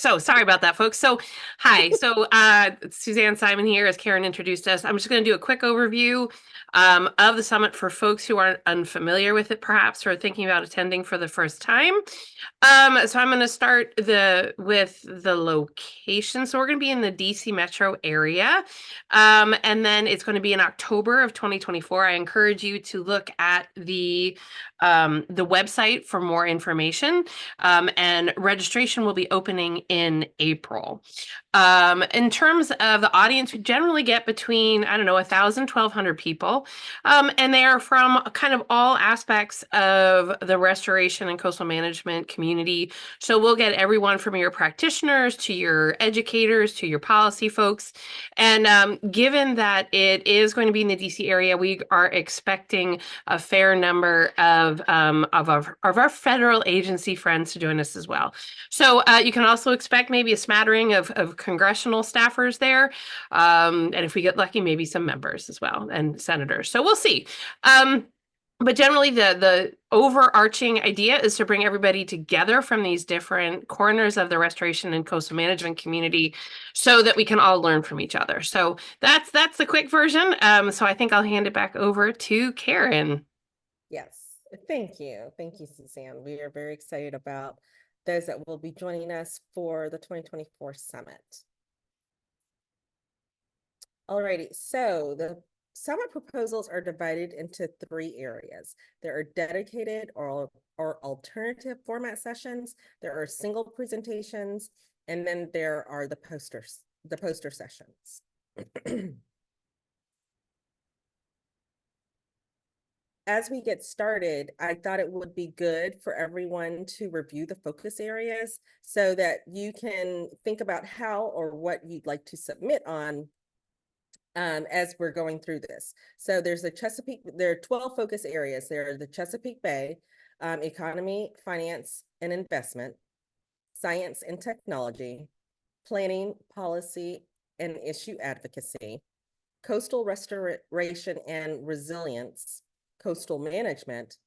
So sorry about that, folks. So hi. So Suzanne Simon here, as Karen introduced us. I'm just going to do a quick overview of the summit for folks who aren't unfamiliar with it, perhaps, or thinking about attending for the first time. So I'm going to start with the location. So we're going to be in the DC metro area, and then it's going to be in October of 2024. I encourage you to look at the website for more information. And registration will be opening in April. In terms of the audience, we generally get between, I don't know, 1,000, 1,200 people. And they are from kind of all aspects of the restoration and coastal management community. So we'll get everyone from your practitioners to your educators to your policy folks. And given that it is going to be in the DC area, we are expecting a fair number of our federal agency friends to join us as well. So you can also expect maybe a smattering of congressional staffers there. And if we get lucky, maybe some members as well and senators. So we'll see. But generally, the overarching idea is to bring everybody together from these different corners of the restoration and coastal management community so that we can all learn from each other. So that's the quick version. So I think I'll hand it back over to Karen. Yes, thank you. Thank you, Suzanne. We are very excited about those that will be joining us for the 2024 summit. Alrighty, so the summit proposals are divided into 3 areas. There are dedicated or alternative format sessions, there are single presentations, and then there are the poster sessions. As we get started, I thought it would be good for everyone to review the focus areas so that you can think about how or what you'd like to submit on as we're going through this. So there are 12 focus areas. There are the Chesapeake Bay, economy, finance, and investment, science and technology, planning, policy, and issue advocacy, coastal restoration and resilience, coastal management,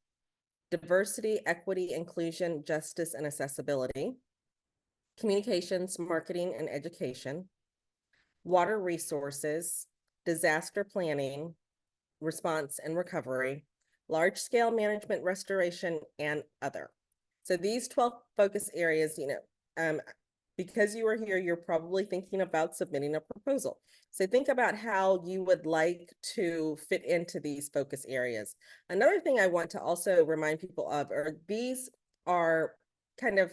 diversity, equity, inclusion, justice, and accessibility, communications, marketing, and education, water resources, disaster planning, response and recovery, large-scale management restoration, and other. So these 12 focus areas, because you are here, you're probably thinking about submitting a proposal. So think about how you would like to fit into these focus areas. Another thing I want to also remind people of are these are kind of,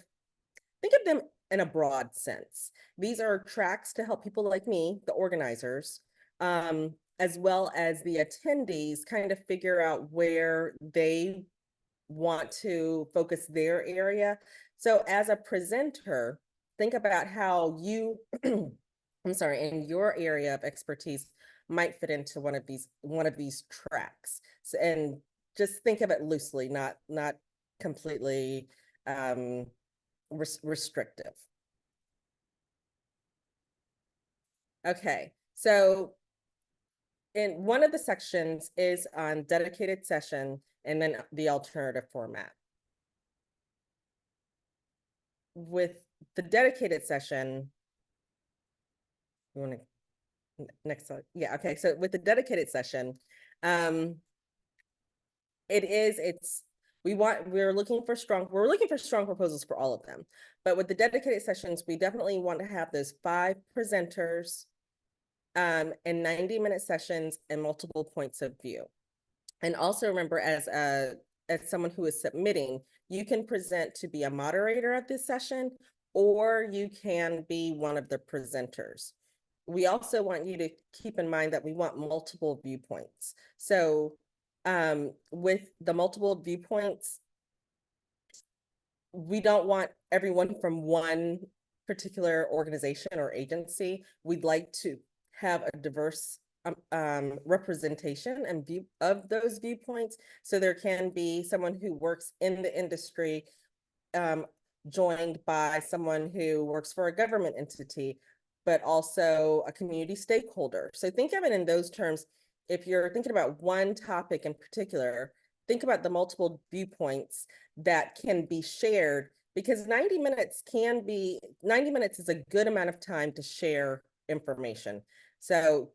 think of them in a broad sense. These are tracks to help people like me, the organizers, as well as the attendees kind of figure out where they want to focus their area. So as a presenter, think about how you, I'm sorry, in your area of expertise might fit into one of these tracks. So, and just think of it loosely, not completely restrictive. Okay, so in one of the sections is on dedicated session and then the alternative format. With the dedicated session, you want to next slide? Yeah, okay. So with the dedicated session, we're looking for strong proposals for all of them. But with the dedicated sessions, we definitely want to have those 5 presenters and 90-minute sessions and multiple points of view. And also remember, as someone who is submitting, you can present to be a moderator of this session, or you can be one of the presenters. We also want you to keep in mind that we want multiple viewpoints. So with the multiple viewpoints, we don't want everyone from one particular organization or agency. We'd like to have a diverse representation and view of those viewpoints. So there can be someone who works in the industry joined by someone who works for a government entity, but also a community stakeholder. So think of it in those terms. If you're thinking about one topic in particular, think about the multiple viewpoints that can be shared because 90 minutes is a good amount of time to share information. So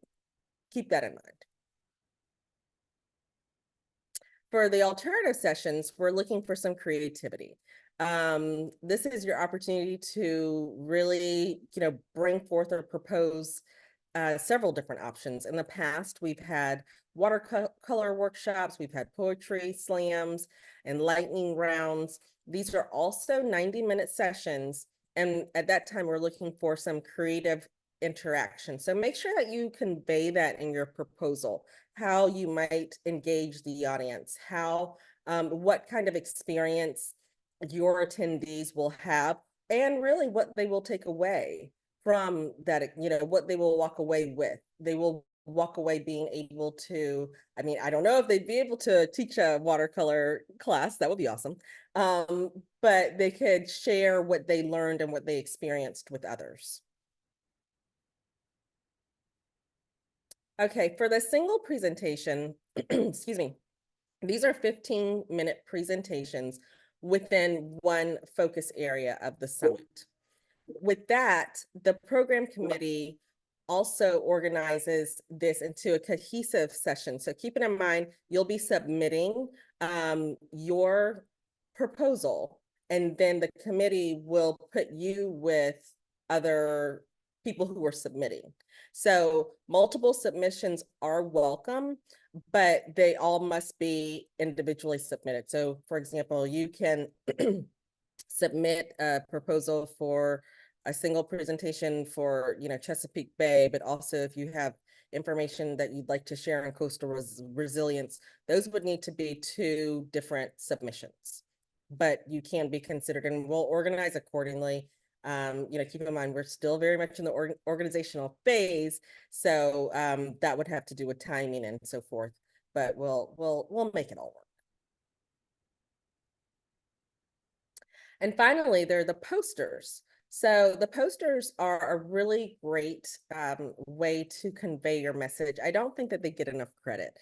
keep that in mind. For the alternative sessions, we're looking for some creativity. This is your opportunity to really, bring forth or propose several different options. In the past, we've had watercolor workshops, we've had poetry slams and lightning rounds. These are also 90-minute sessions. And at that time, we're looking for some creative interaction. So make sure that you convey that in your proposal, how you might engage the audience, what kind of experience your attendees will have, and really what they will take away from that, what they will walk away with. They will walk away being able to, I don't know if they'd be able to teach a watercolor class, that would be awesome. But they could share what they learned and what they experienced with others. Okay, for the single presentation, excuse me, these are 15-minute presentations within one focus area of the summit. With that, the program committee also organizes this into a cohesive session. So keep it in mind, you'll be submitting your proposal, and then the committee will put you with other people who are submitting. So multiple submissions are welcome, but they all must be individually submitted. So for example, you can submit a proposal for a single presentation for, Chesapeake Bay, but also if you have information that you'd like to share on coastal resilience, those would need to be two different submissions. But you can be considered, and we'll organize accordingly. Keep in mind, we're still very much in the organizational phase, so that would have to do with timing and so forth. But we'll make it all work. And finally, there are the posters. So the posters are a really great way to convey your message. I don't think that they get enough credit.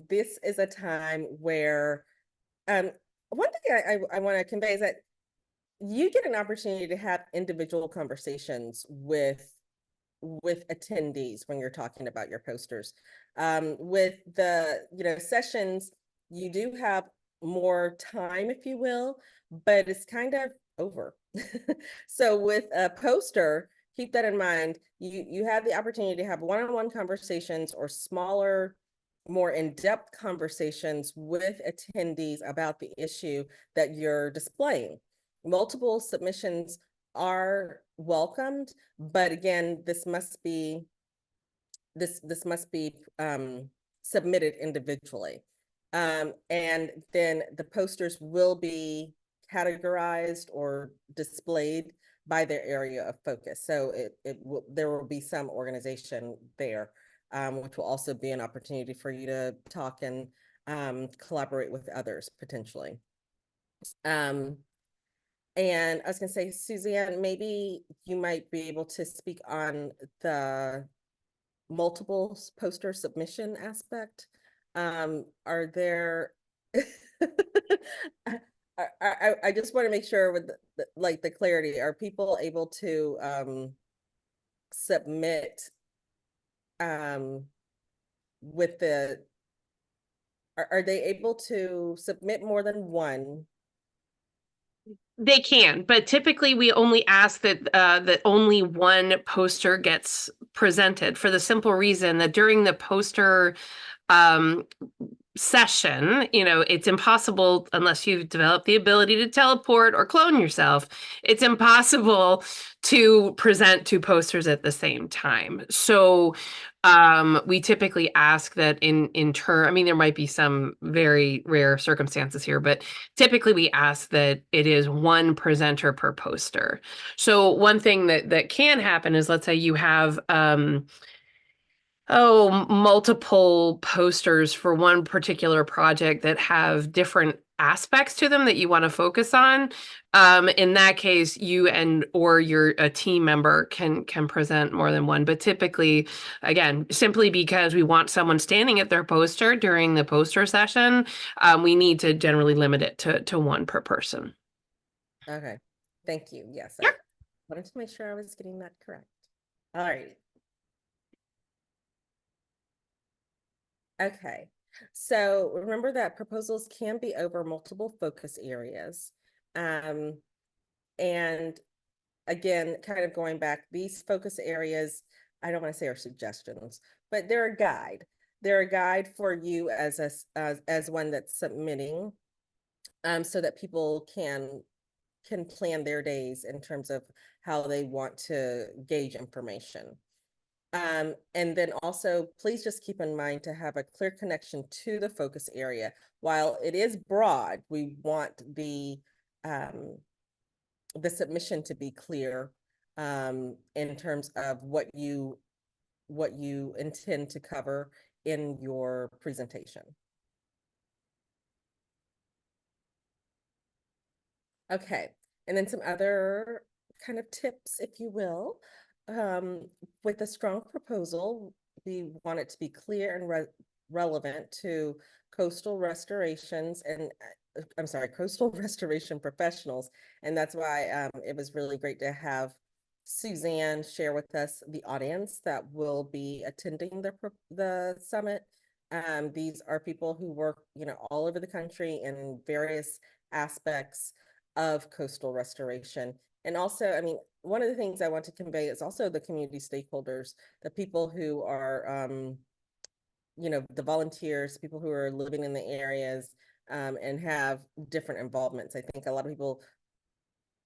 This is a time where one thing I want to convey is that you get an opportunity to have individual conversations with attendees when you're talking about your posters. With the sessions, you do have more time, if you will, but it's kind of over. So with a poster, keep that in mind. You have the opportunity to have one-on-one conversations or smaller, more in-depth conversations with attendees about the issue that you're displaying. Multiple submissions are welcomed, but again, this must be submitted individually. And then the posters will be categorized or displayed by their area of focus. So there will be some organization there, which will also be an opportunity for you to talk and collaborate with others potentially. And I was going to say, Suzanne, maybe you might be able to speak on the multiple poster submission aspect. Are there, I just want to make sure with the clarity, are people able to submit with are they able to submit more than one? They can, but typically we only ask that only one poster gets presented, for the simple reason that during the poster um, session, it's impossible unless you've developed the ability to teleport or clone yourself. It's impossible to present two posters at the same time. So we typically ask that in turn, there might be some very rare circumstances here, but typically we ask that it is one presenter per poster. So one thing that can happen is, let's say you have multiple posters for one particular project that have different aspects to them that you want to focus on. In that case, you or a team member can present more than one. But typically, again, simply because we want someone standing at their poster during the poster session, we need to generally limit it to one per person. Okay. Thank you. Yes, I Yep. wanted to make sure I was getting that correct. All right. Okay. So remember that proposals can be over multiple focus areas. Um, and again, kind of going back, these focus areas, I don't want to say are suggestions, but they're a guide. They're a guide for you as as one that's submitting, so that people can plan their days in terms of how they want to gauge information. And then also, please just keep in mind to have a clear connection to the focus area. While it is broad, we want the submission to be clear in terms of what you intend to cover in your presentation. Okay, and then some other kind of tips, if you will. Um, with a strong proposal, we want it to be clear and relevant to coastal restorations and I'm sorry, coastal restoration professionals. And that's why it was really great to have Suzanne share with us the audience that will be attending the summit. These are people who work, all over the country in various aspects of coastal restoration. And also, I mean, one of the things I want to convey is also the community stakeholders, the people who are, the volunteers, people who are living in the areas and have different involvements. I think a lot of people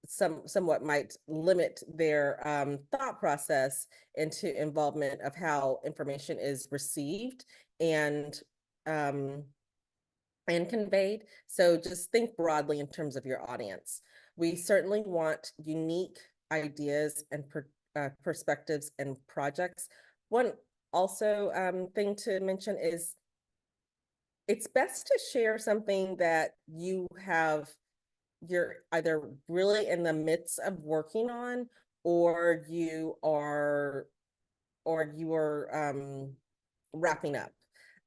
somewhat might limit their thought process into involvement of how information is received and um, and conveyed. So just think broadly in terms of your audience. We certainly want unique ideas and perspectives and projects. One also thing to mention is it's best to share something that you're either really in the midst of working on or you are wrapping up.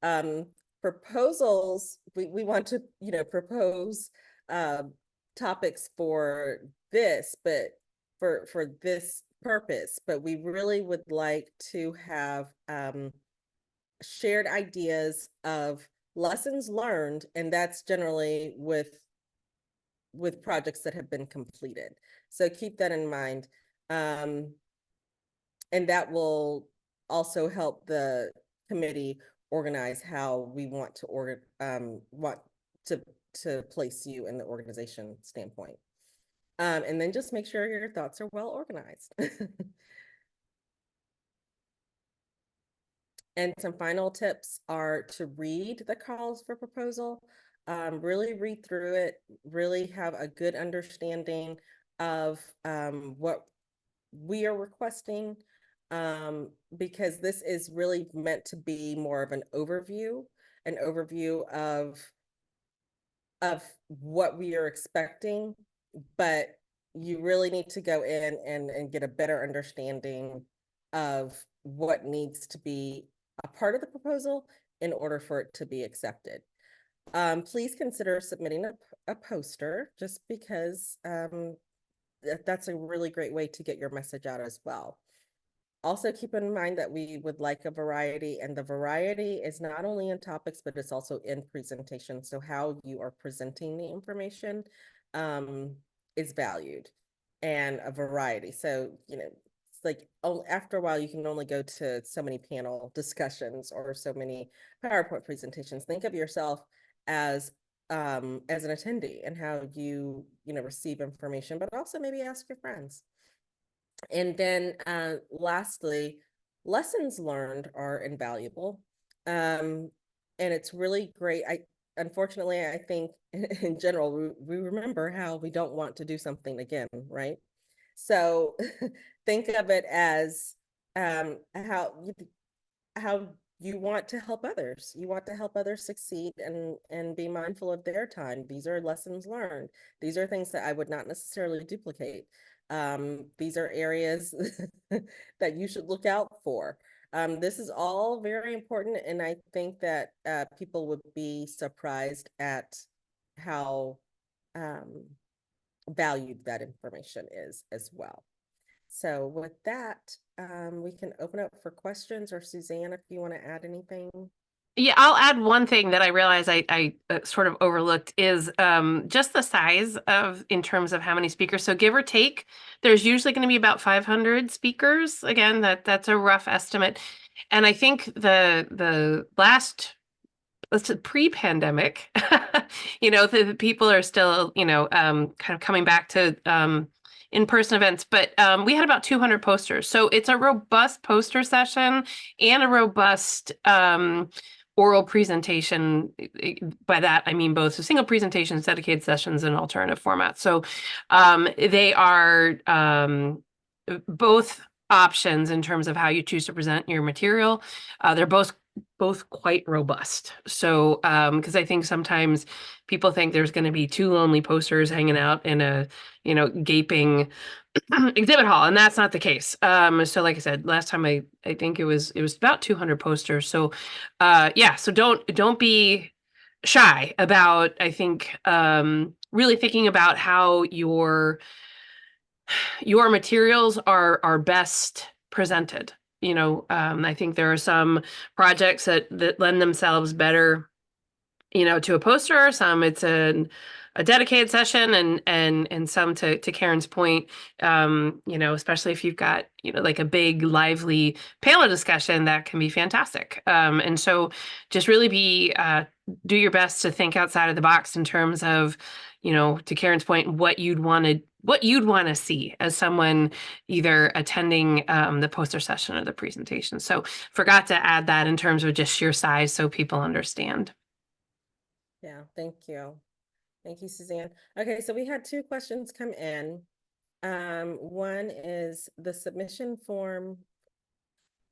Um, Proposals, we want to, propose uh, topics for this, but for this purpose, but we really would like to have shared ideas of lessons learned, and that's generally with projects that have been completed. So keep that in mind. Um, and that will also help the committee organize how we want to want to place you in the organization standpoint. And then just make sure your thoughts are well organized. And some final tips are to read the calls for proposal, really read through it, really have a good understanding of what we are requesting, because this is really meant to be more of an overview of what we are expecting, but you really need to go in and get a better understanding of what needs to be a part of the proposal in order for it to be accepted. Please consider submitting a poster just because that's a really great way to get your message out as well. Also keep in mind that we would like a variety, and the variety is not only in topics, but it's also in presentation. So how you are presenting the information um, is valued, and a variety. So, it's like after a while, you can only go to so many panel discussions or so many PowerPoint presentations. Think of yourself as an attendee and how receive information, but also maybe ask your friends. And then lastly, lessons learned are invaluable. And it's really great. Unfortunately, I think in general, we remember how we don't want to do something again, right? So think of it as how you want to help others. You want to help others succeed and be mindful of their time. These are lessons learned. These are things that I would not necessarily duplicate. These are areas that you should look out for. This is all very important, and I think that people would be surprised at how um, valued that information is as well. So with that, we can open up for questions, or Suzanne, if you want to add anything. Yeah, I'll add one thing that I realized I sort of overlooked is just the size of in terms of how many speakers. So give or take, there's usually going to be about 500 speakers. Again, that's a rough estimate. And I think the last let's say pre-pandemic, the people are still, kind of coming back to in-person events, but we had about 200 posters. So it's a robust poster session and a robust oral presentation. By that, I mean both single presentations, dedicated sessions, and alternative formats. So they are both options in terms of how you choose to present your material. They're both quite robust. So, because I think sometimes people think there's going to be two lonely posters hanging out in a, gaping exhibit hall, and that's not the case. So like I said, last time I think it was about 200 posters. So, yeah, so don't be shy about, I think, really thinking about how your materials are best presented. I think there are some projects that lend themselves better, to a poster. Some it's a dedicated session, and some to Karen's point, especially if you've got, like a big lively panel discussion, that can be fantastic. And so just really do your best to think outside of the box in terms of, to Karen's point, what you'd want to see as someone either attending the poster session or the presentation. So forgot to add that in terms of just sheer size so people understand. Yeah, thank you. Thank you, Suzanne. Okay, so we had two questions come in. One is the submission form.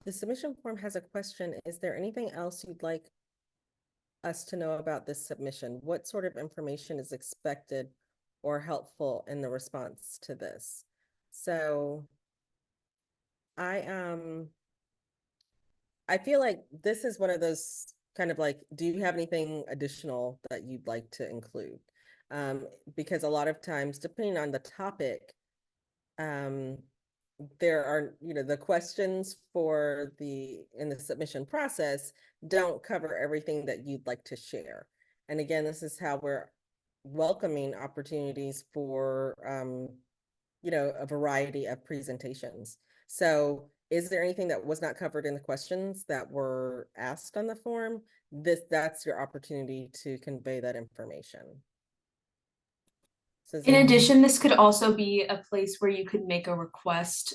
The submission form has a question. Is there anything else you'd like us to know about this submission? What sort of information is expected or helpful in the response to this? So I I feel like this is one of those kind of like, do you have anything additional that you'd like to include? Because a lot of times, depending on the topic, um, there are, the questions in the submission process don't cover everything that you'd like to share. And again, this is how we're welcoming opportunities for, a variety of presentations. So is there anything that was not covered in the questions that were asked on the form? That's your opportunity to convey that information. In Suzanne? addition, this could also be a place where you could make a request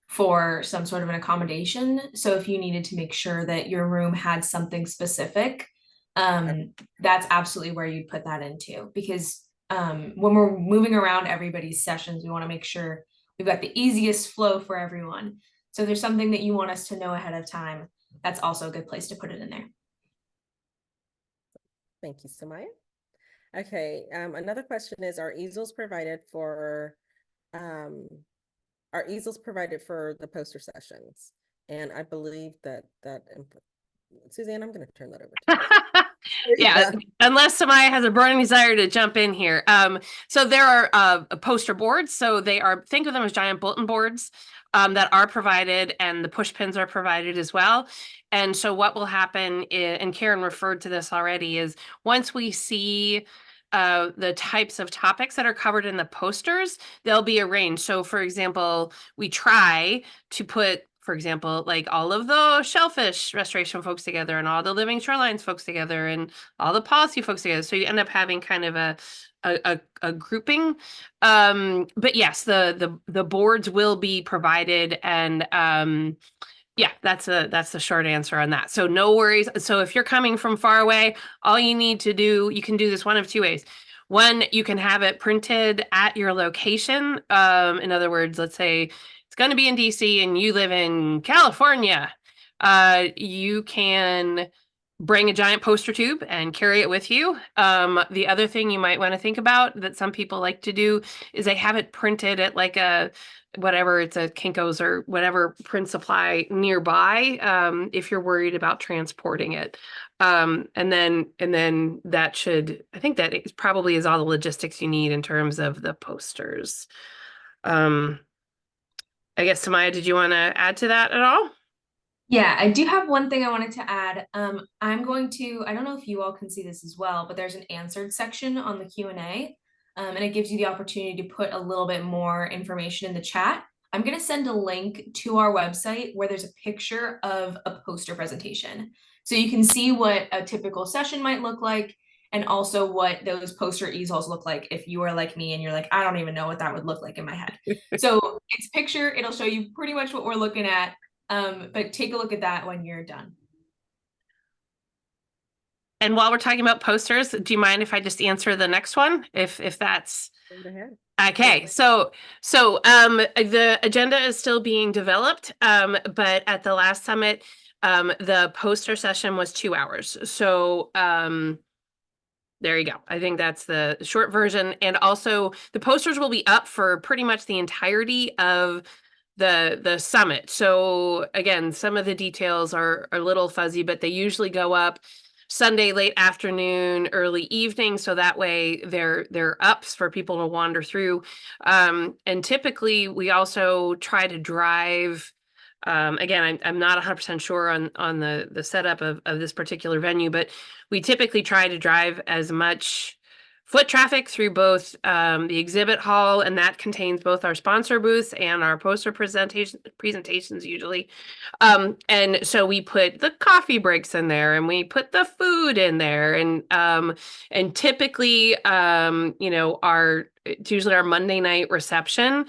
for some sort of an accommodation. So if you needed to make sure that your room had something specific, that's absolutely where you'd put that into. Because when we're moving around everybody's sessions, we want to make sure we've got the easiest flow for everyone. So if there's something that you want us to know ahead of time, that's also a good place to put it in there. Thank you, Samaya. Okay, another question is, are easels provided for the poster sessions? And I believe that Suzanne, I'm going to turn that over to you. Yeah, unless Samaya has a burning desire to jump in here. So there are poster boards. So think of them as giant bulletin boards that are provided, and the push pins are provided as well. And so what will happen and Karen referred to this already, is once we see the types of topics that are covered in the posters, they'll be arranged. So for example, we try to put, for example, like all of the shellfish restoration folks together, and all the living shorelines folks together, and all the policy folks together. So you end up having kind of a grouping. But yes, the boards will be provided, and yeah, that's the short answer on that. So no worries. So if you're coming from far away, all you need to do, you can do this one of two ways. One, you can have it printed at your location. In other words, let's say it's going to be in DC and you live in California. You can bring a giant poster tube and carry it with you. The other thing you might want to think about that some people like to do is they have it printed at like a whatever, it's a Kinko's or whatever print supply nearby, if you're worried about transporting it. And then that should, I think that it probably is all the logistics you need in terms of the posters. I guess, Samaya, did you want to add to that at all? Yeah, I do have one thing I wanted to add. I'm going to, I don't know if you all can see this as well, but there's an answered section on the Q&A, and it gives you the opportunity to put a little bit more information in the chat. I'm going to send a link to our website where there's a picture of a poster presentation. So you can see what a typical session might look like, and also what those poster easels look like if you are like me and you're like, I don't even know what that would look like in my head. So it's picture, it'll show you pretty much what we're looking at. But take a look at that when you're done. And while we're talking about posters, do you mind if I just answer the next one? If that's Go ahead. okay. So the agenda is still being developed, but at the last summit, the poster session was 2 hours. So there you go. I think that's the short version. And also the posters will be up for pretty much the entirety of the summit. So again, some of the details are a little fuzzy, but they usually go up Sunday late afternoon, early evening, so that way they're ups for people to wander through. And typically we also try to drive. Again, I'm not 100% sure on the setup of this particular venue, but we typically try to drive as much foot traffic through both the exhibit hall, and that contains both our sponsor booths and our poster presentations usually. And so we put the coffee breaks in there, and we put the food in there, and typically, it's usually our Monday night reception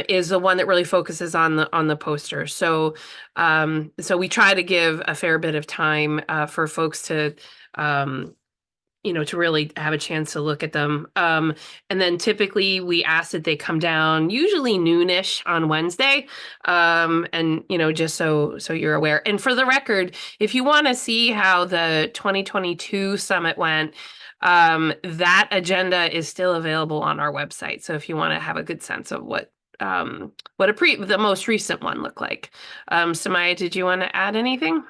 is the one that really focuses on the poster. So we try to give a fair bit of time for folks to to really have a chance to look at them. And then typically we ask that they come down usually noonish on Wednesday. And just so you're aware. And for the record, if you want to see how the 2022 summit went, that agenda is still available on our website. So if you want to have a good sense of what the most recent one looked like. Samaya, did you want to add anything?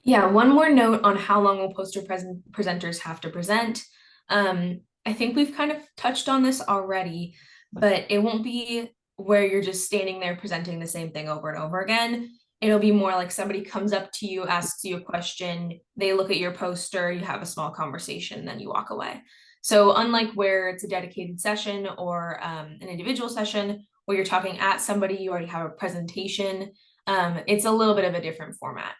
Yeah, one more note on how long will poster presenters have to present. I think we've kind of touched on this already, but it won't be where you're just standing there presenting the same thing over and over again. It'll be more like somebody comes up to you, asks you a question, they look at your poster, you have a small conversation, then you walk away. So unlike where it's a dedicated session or an individual session where you're talking at somebody, you already have a presentation, it's a little bit of a different format.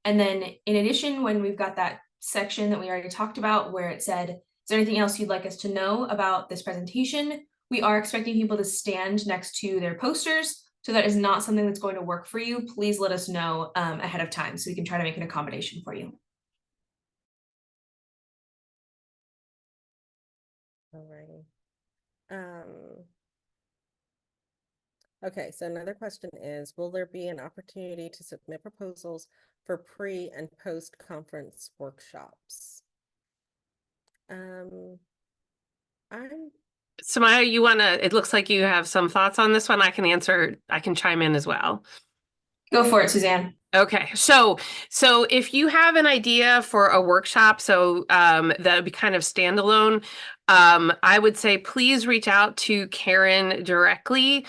And then in addition, when we've got that section that we already talked about where it said, is there anything else you'd like us to know about this presentation? We are expecting people to stand next to their posters. So that is not something that's going to work for you. Please let us know ahead of time so we can try to make an accommodation for you. All righty. Okay, so another question is, will there be an opportunity to submit proposals for pre and post conference workshops? I'm Samaya, it looks like you have some thoughts on this one. I can chime in as well. Go for it, Suzanne. Okay, so if you have an idea for a workshop, that would be kind of standalone, I would say please reach out to Karen directly,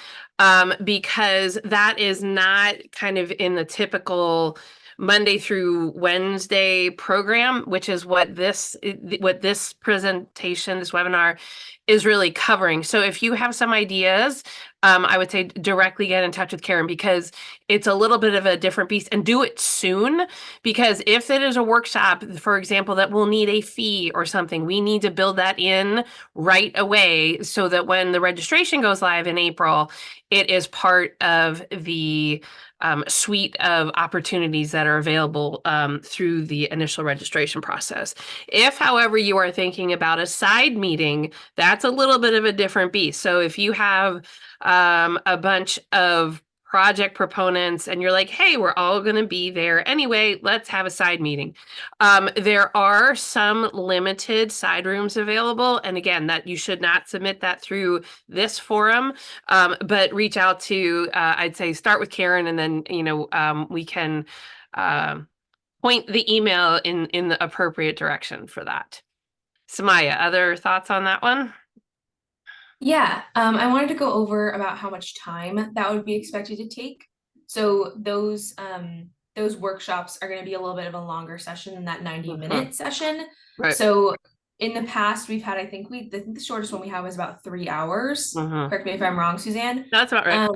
because that is not kind of in the typical Monday through Wednesday program, which is what this presentation, this webinar is really covering. So if you have some ideas, I would say directly get in touch with Karen because it's a little bit of a different beast, and do it soon, because if it is a workshop, for example, that will need a fee or something, we need to build that in right away so that when the registration goes live in April, it is part of the suite of opportunities that are available through the initial registration process. If, however, you are thinking about a side meeting, that's a little bit of a different beast. So if you have a bunch of project proponents and you're like, hey, we're all going to be there anyway, let's have a side meeting. There are some limited side rooms available. And again, that you should not submit that through this forum, but reach out to, I'd say start with Karen and then, we can point the email in the appropriate direction for that. Samaya, other thoughts on that one? Yeah, I wanted to go over about how much time that would be expected to take. So those workshops are going to be a little bit of a longer session than that 90-minute session. Right. So in the past, we've had, I think the shortest one we have was about 3 hours. Correct me if I'm wrong, Suzanne. That's about right.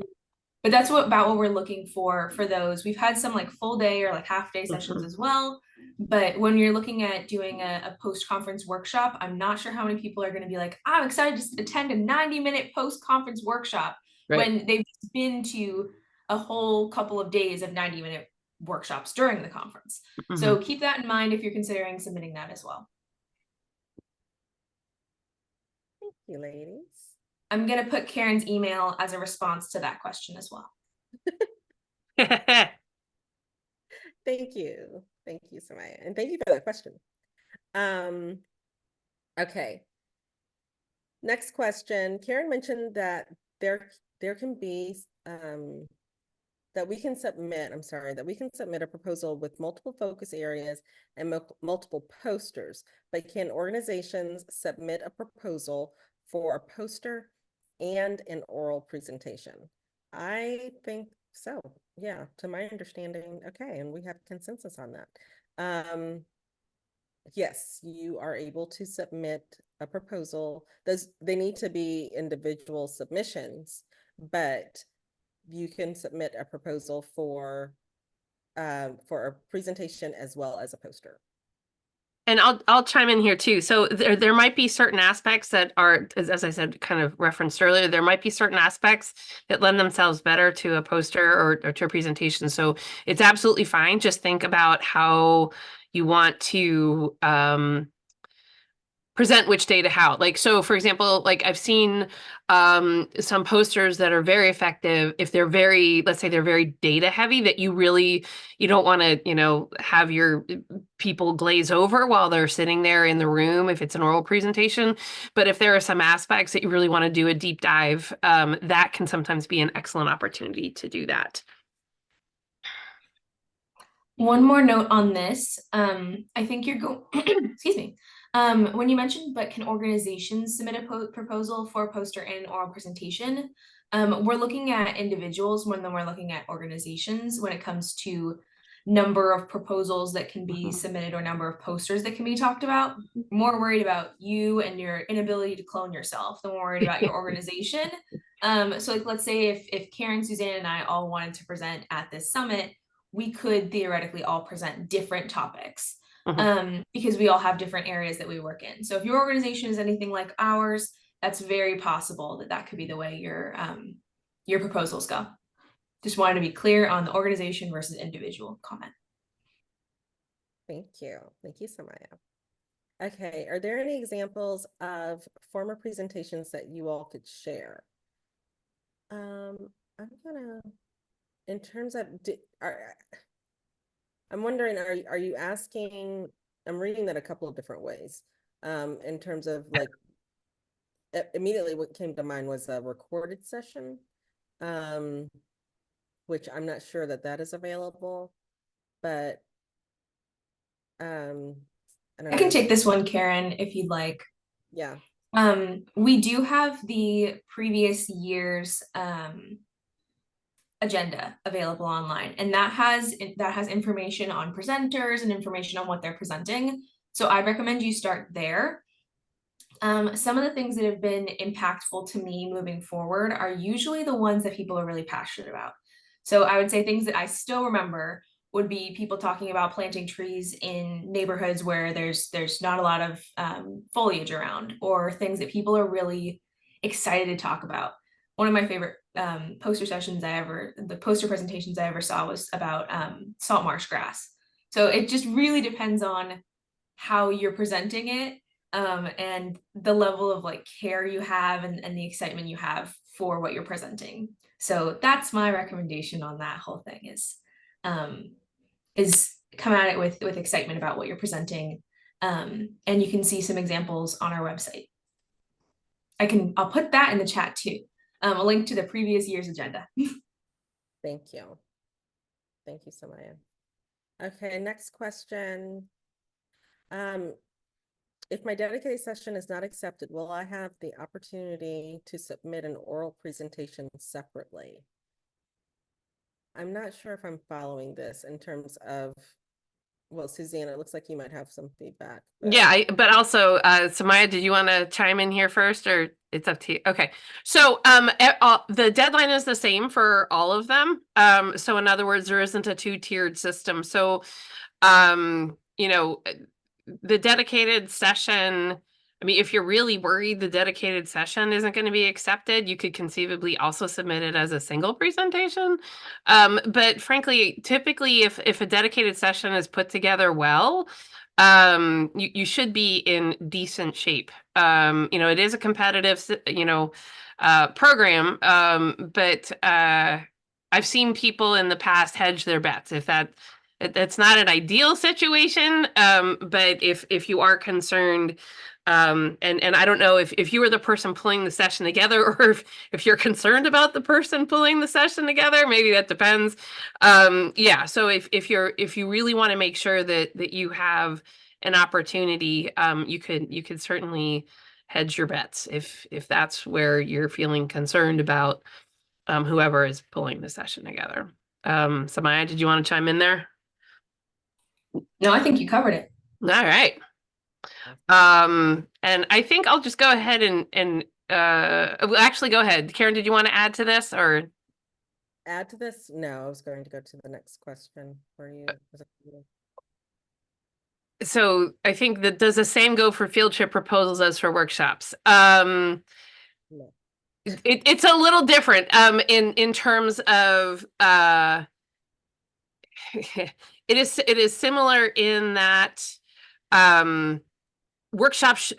But that's about what we're looking for those. We've had some like full day or like half day sessions as well. But when you're looking at doing a post-conference workshop, I'm not sure how many people are going to be like, I'm excited to attend a 90-minute post-conference workshop when they've been to a whole couple of days of 90-minute workshops during the conference. So keep that in mind if you're considering submitting that as well. Thank you, ladies. I'm going to put Karen's email as a response to that question as well. Thank you. Thank you, Samaya. And thank you for that question. Okay. Next question. Karen mentioned that there can be that we can submit a proposal with multiple focus areas and multiple posters, but can organizations submit a proposal for a poster and an oral presentation? I think so. Yeah, to my understanding. Okay, and we have consensus on that. Yes, you are able to submit a proposal. They need to be individual submissions, but you can submit a proposal for a presentation as well as a poster. And I'll chime in here too. So there might be certain aspects that are, as I said, kind of referenced earlier, there might be certain aspects that lend themselves better to a poster or to a presentation. So it's absolutely fine. Just think about how you want to present which data how. Like, so for example, like I've seen some posters that are very effective if they're very, let's say they're very data heavy, that you don't want to, have your people glaze over while they're sitting there in the room if it's an oral presentation. But if there are some aspects that you really want to do a deep dive, that can sometimes be an excellent opportunity to do that. One more note on this. I think you're going, excuse me. When you mentioned, but can organizations submit a proposal for a poster and oral presentation? We're looking at individuals more than we're looking at organizations when it comes to number of proposals that can be submitted or number of posters that can be talked about. We're more worried about you and your inability to clone yourself than we're worried about your organization. So like, let's say if Karen, Suzanne, and I all wanted to present at this summit, we could theoretically all present different topics because we all have different areas that we work in. So if your organization is anything like ours, that's very possible that could be the way your proposals go. Just wanted to be clear on the organization versus individual comment. Thank you. Thank you, Samaya. Okay, are there any examples of former presentations that you all could share? In terms of, I'm wondering, are you asking, I'm reading that a couple of different ways. In terms of like, immediately what came to mind was a recorded session, which I'm not sure that is available, but I can take this one, Karen, if you'd like. Yeah. We do have the previous year's agenda available online, and that has information on presenters and information on what they're presenting. So I recommend you start there. Some of the things that have been impactful to me moving forward are usually the ones that people are really passionate about. So I would say things that I still remember would be people talking about planting trees in neighborhoods where there's not a lot of foliage around, or things that people are really excited to talk about. One of my favorite poster presentations I ever saw was about salt marsh grass. So it just really depends on how you're presenting it and the level of like care you have and the excitement you have for what you're presenting. So that's my recommendation on that whole thing is come at it with excitement about what you're presenting. And you can see some examples on our website. I'll put that in the chat too. A link to the previous year's agenda. Thank you. Thank you, Samaya. Okay, next question. If my dedicated session is not accepted, will I have the opportunity to submit an oral presentation separately? I'm not sure if I'm following this in terms of, well, Suzanne, it looks like you might have some feedback. Yeah, but also, Samaya, did you want to chime in here first, or it's up to you? Okay, so the deadline is the same for all of them. So in other words, there isn't a two-tiered system. So, you know, the dedicated session. I mean, if you're really worried the dedicated session isn't going to be accepted, you could conceivably also submit it as a single presentation. But frankly, typically, if a dedicated session is put together well, you should be in decent shape. You know, it is a competitive, program, but I've seen people in the past hedge their bets. If that's not an ideal situation, but if you are concerned, and I don't know if you were the person pulling the session together, or if you're concerned about the person pulling the session together, maybe that depends. Yeah, so if you really want to make sure that you have an opportunity, you could certainly hedge your bets if that's where you're feeling concerned about whoever is pulling the session together. Samaya, did you want to chime in there? No, I think you covered it. All right. And I think I'll just go ahead and well, actually go ahead. Karen, did you want to add to this, or? Add to this? No, I was going to go to the next question for you. So I think that does the same go for field trip proposals as for workshops? No. It's a little different in terms of it is similar in that workshops,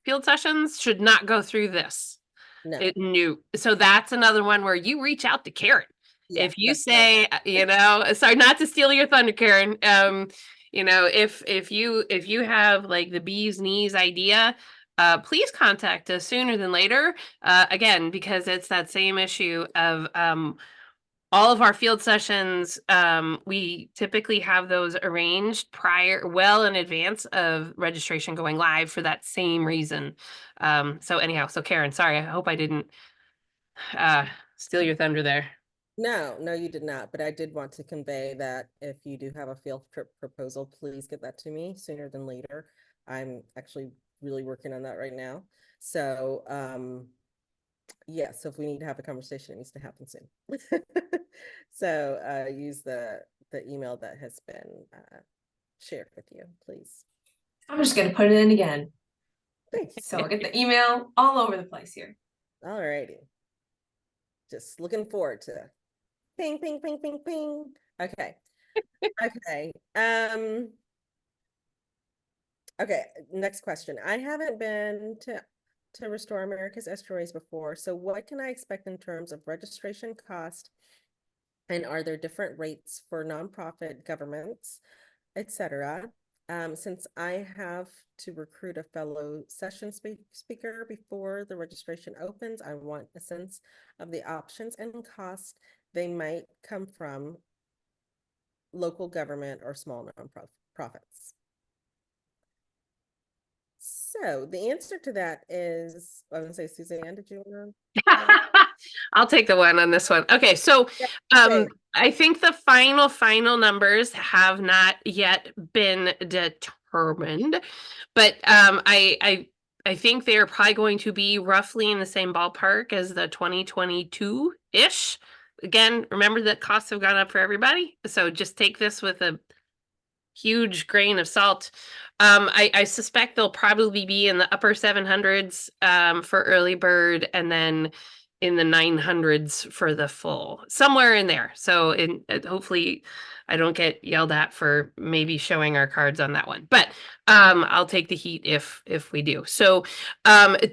field sessions should not go through this. No. So that's another one where you reach out to Karen. Yeah, If you that's right. say, sorry, not to steal your thunder, Karen. If you have like the bee's knees idea, please contact us sooner than later. Again, because it's that same issue of all of our field sessions, we typically have those arranged well in advance of registration going live for that same reason. So anyhow, so Karen, sorry, I hope I didn't steal your thunder there. No, you did not. But I did want to convey that if you do have a field trip proposal, please get that to me sooner than later. I'm actually really working on that right now. So, yeah, so if we need to have a conversation, it needs to happen soon. So use the email that has been shared with you, please. I'm just going to put it in again. Thanks. So I'll get the email all over the place here. All righty. Just looking forward to ping, ping, ping, ping, ping. Okay. Okay. Okay, next question. I haven't been to Restore America's Estuaries before, so what can I expect in terms of registration cost? And are there different rates for nonprofit, governments, etc.? Since I have to recruit a fellow session speaker before the registration opens, I want a sense of the options and costs they might come from local government or small nonprofits. So the answer to that is, I would say, Suzanne, did you want to? I'll take the one on this one. Okay, so I think the final numbers have not yet been determined, but I think they're probably going to be roughly in the same ballpark as the 2022-ish. Again, remember that costs have gone up for everybody, so just take this with a huge grain of salt. I suspect they'll probably be in the upper 700s for early bird, and then in the 900s for the full, somewhere in there. So hopefully I don't get yelled at for maybe showing our cards on that one, but I'll take the heat if we do. So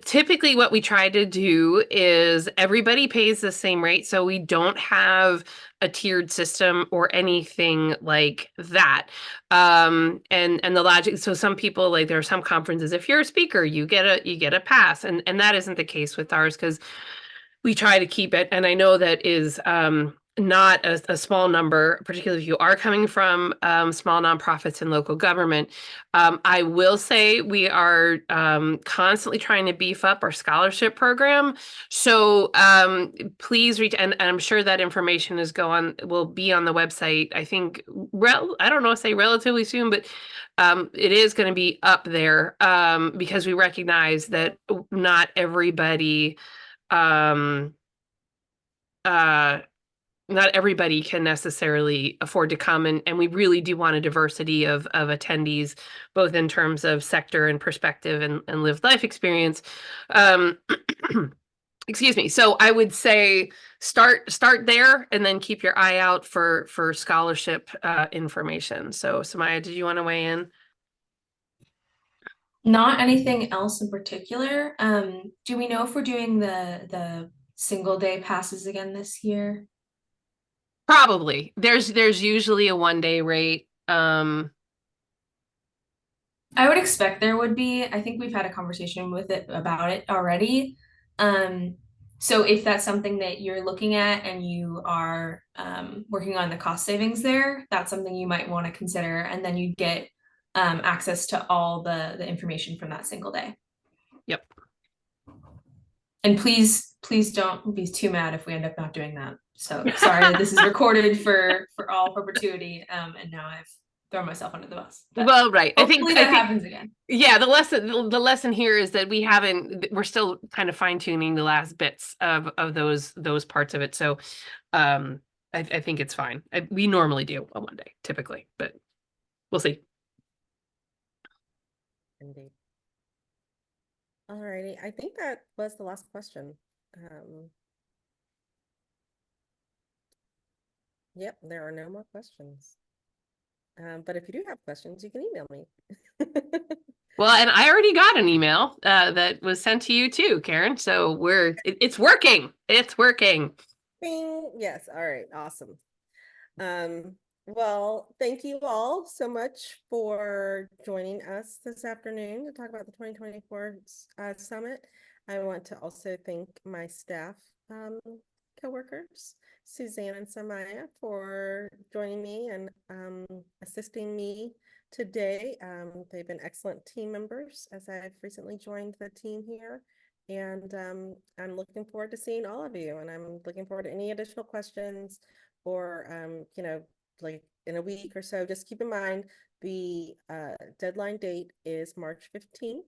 typically what we try to do is everybody pays the same rate, so we don't have a tiered system or anything like that. And the logic, so some people, like, there are some conferences, if you're a speaker, you get a pass, and that isn't the case with ours, because we try to keep it, and I know that is not a small number, particularly if you are coming from small nonprofits and local government. I will say we are constantly trying to beef up our scholarship program. So please reach, and I'm sure that information will be on the website. I think, I don't know, say relatively soon, but it is going to be up there because we recognize that not everybody um uh not everybody can necessarily afford to come, and we really do want a diversity of attendees, both in terms of sector and perspective and lived life experience. um Excuse me. So I would say start there, and then keep your eye out for scholarship information. So Samaya, did you want to weigh in? Not anything else in particular. Do we know if we're doing the single day passes again this year? Probably. There's usually a 1 day rate. I would expect there would be. I think we've had a conversation with it about it already. Um, so if that's something that you're looking at and you are working on the cost savings there, that's something you might want to consider, and then you get access to all the information from that single day. Yep. And please don't be too mad if we end up not doing that. So sorry that this is recorded for all perpetuity, and now I've thrown myself under the bus. But Well, right. hopefully that happens again. Yeah, the lesson here is that we're still kind of fine tuning the last bits of those parts of it. So I think it's fine. We normally do a 1 day typically, but we'll see. Indeed. Alrighty, I think that was the last question. Yep, there are no more questions. But if you do have questions, you can email me. Well, and I already got an email that was sent to you too, Karen. So it's working. It's working. Bing. Yes. All right. Awesome. Well, thank you all so much for joining us this afternoon to talk about the 2024 summit. I want to also thank my staff coworkers, Suzanne and Samaya, for joining me and assisting me today. They've been excellent team members as I've recently joined the team here. And I'm looking forward to seeing all of you, and I'm looking forward to any additional questions or, like in a week or so. Just keep in mind the deadline date is March 15th,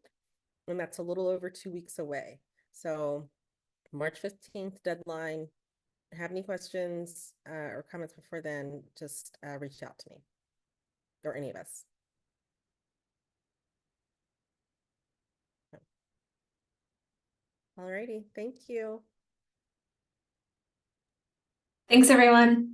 and that's a little over 2 weeks away. So March 15th deadline. Have any questions or comments before then, just reach out to me or any of us. Alrighty, thank you. Thanks, everyone.